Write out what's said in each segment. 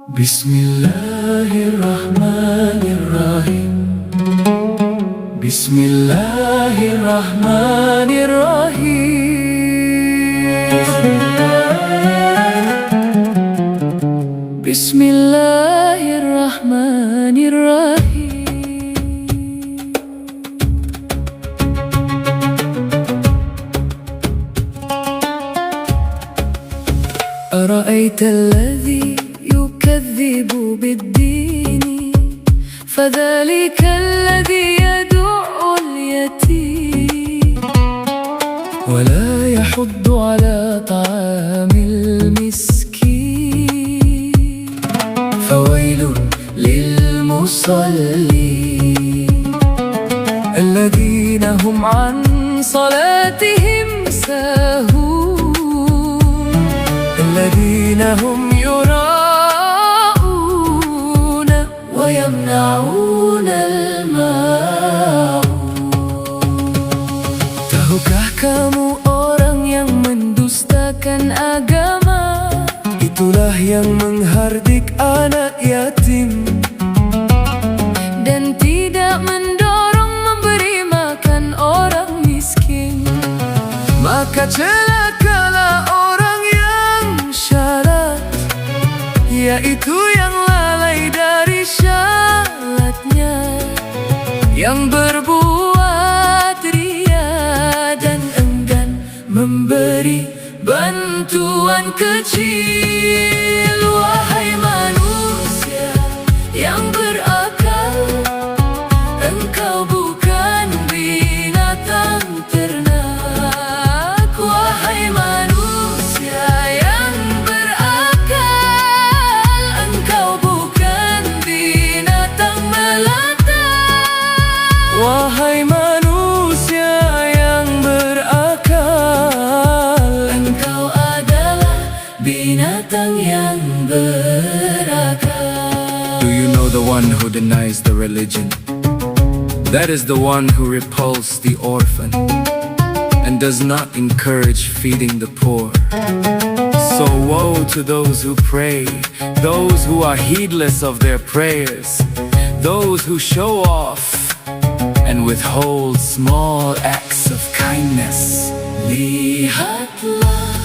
Bismillahirrahmanirrahim. Bismillahirrahmanirrahim. Bismillahirrahmanirrahim. أرأيت الذي يكذب بالدين فذلك الذي يدع اليتيم ولا يحض على طعام المسكين فويل للمصلين الذين هم عن صلاتهم ساهون الذين هم يراءون ويمنعون الماعون. Tahukah kamu orang yang mendustakan agama? Itulah yang menghardik anak yatim dan tidak mendorong memberi makan orang miskin. Maka celakalah orang yang syarat, yaitu yang lalai dari syaratnya, yang berbuat ria dan enggan memberi bantuan kecil. Wahai manusia yang berakal, engkau bukan binatang ternak. Wahai manusia yang berakal, engkau bukan binatang melata. Wahai manusia yang berakal, engkau adalah binatang yang berakal. Do you know the one who denies the religion? That is the one who repulsed the orphan and does not encourage feeding the poor. So woe to those who pray, those who are heedless of their prayers, those who show off and withhold small acts of kindness. Lihatlah,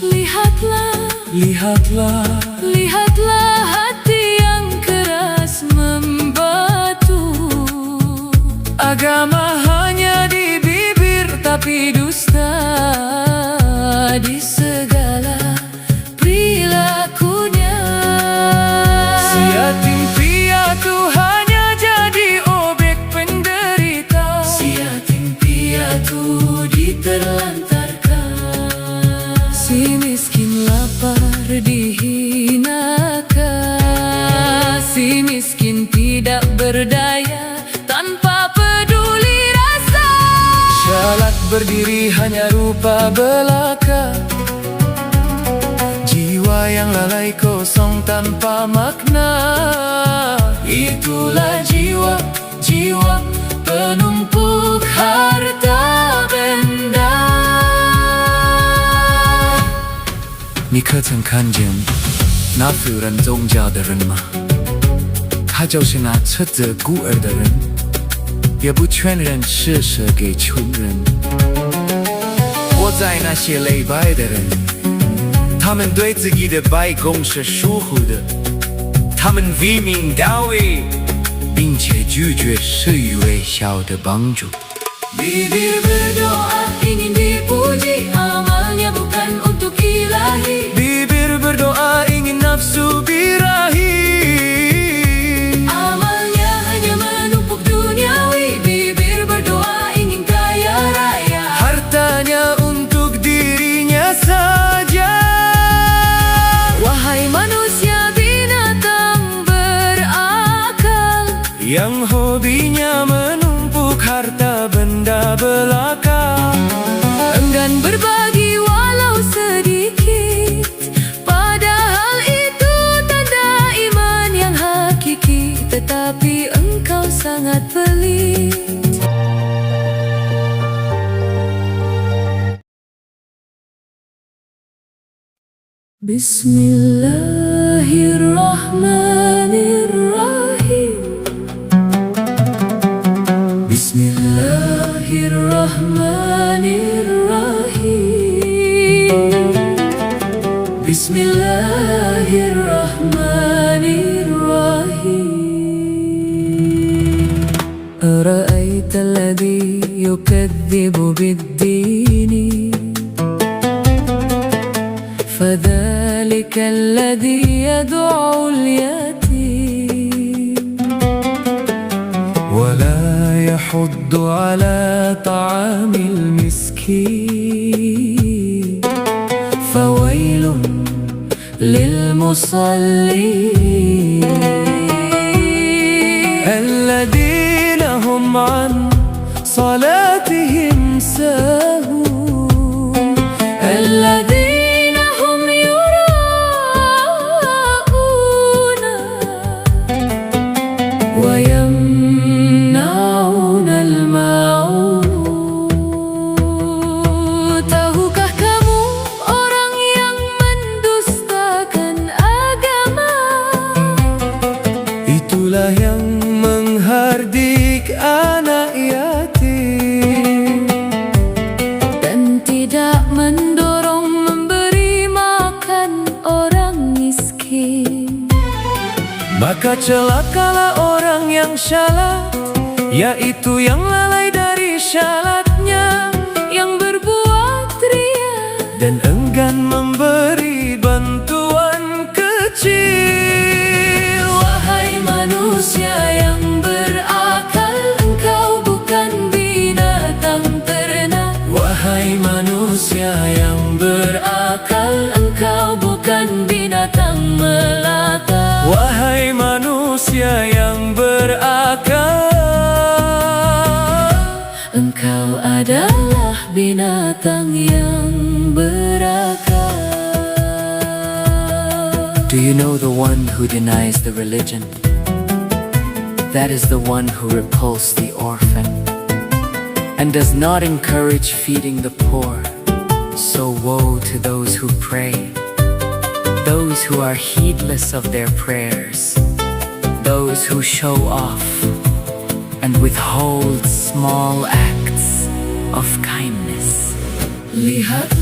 lihatlah, Lihatlah, lihatlah hati yang keras membatu. Agama hanya di bibir tapi dusta di segala perilakunya. Si yatim piatu hanya jadi objek penderita. Si yatim piatu diterlantarkan. Si miskin lapar dihinakan. Si miskin tidak berdaya tanpa peduli rasa. Syalat berdiri hanya rupa belaka. Jiwa yang lalai kosong tanpa makna. Itulah jiwa, jiwa penumpuk harta benda. 你可曾看见那富人宗教的人吗？他就是那斥责孤儿的人，也不全然施舍给穷人。活在那些累败的人，他们对自己的拜功是疏忽的，他们为民到位，并且拒绝施予微小的帮助。 Bibir berdoa ingin dipuji, amalnya bukan untuk ilahi. Bibir berdoa ingin nafsu birahi, Amalnya hanya menumpuk duniawi. Bibir berdoa ingin kaya raya. hartanya untuk dirinya saja. Wahai manusia binatang berakal, Yang hobinya menumpuk harta benda belaka, enggan berbagi walau sedikit. Padahal itu tanda iman yang hakiki. Tetapi engkau sangat pelit. Bismillah. Bismillahirrahmanirrahim. Bismillahirrahmanirrahim. Bismillahirrahmanirrahim. أرأيت الذي يكذب بالدين فذلك الذي يدعو اليتيم ولا يحض على طعام المسكين فويل للمصلين الذين هم عن صلاتهم ساهون الذين هم يراءون ويمنعون الماعون. Tahukah kamu orang yang mendustakan agama? Itulah yang menghardik anak yatim Dan tidak mendorong memberi makan orang miskin. Maka celakalah orang yang syalat, yaitu yang lalai dari syalatnya, yang berbuat ria dan enggan memberi bantuan kecil. Wahai manusia yang berakal, engkau bukan binatang ternak. Wahai manusia yang Berakal, engkau bukan binatang melata. Wahai manusia yang berakal, Engkau adalah binatang yang berakal. do you know the one who denies the religion? That is the one who repulsed the orphan and does not encourage feeding the poor. So woe to those who pray, those who are heedless of their prayers, those who show off and withhold small acts of kindness. Lihat